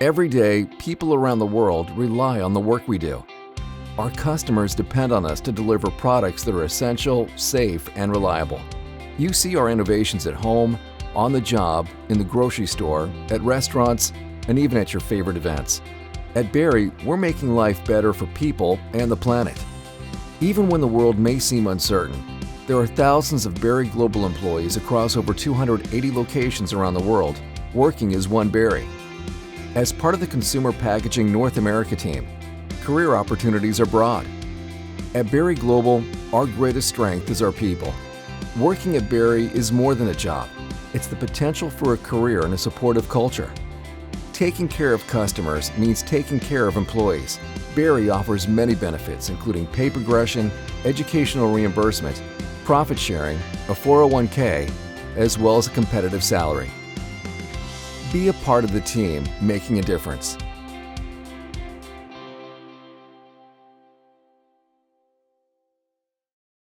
Every day, people around the world rely on the work we do. Our customers depend on us to deliver products that are essential, safe, and reliable. You see our innovations at home, on the job, in the grocery store, at restaurants, and even at your favorite events. At Berry, we're making life better for people and the planet. Even when the world may seem uncertain, there are thousands of Berry Global employees across over 280 locations around the world, working as one Berry. As part of the Consumer Packaging North America team, career opportunities are broad. At Berry Global, our greatest strength is our people. Working at Berry is more than a job. It's the potential for a career in a supportive culture. Taking care of customers means taking care of employees. Berry offers many benefits, including pay progression, educational reimbursement, profit sharing, a 401k, as well as a competitive salary. Be a part of the team making a difference.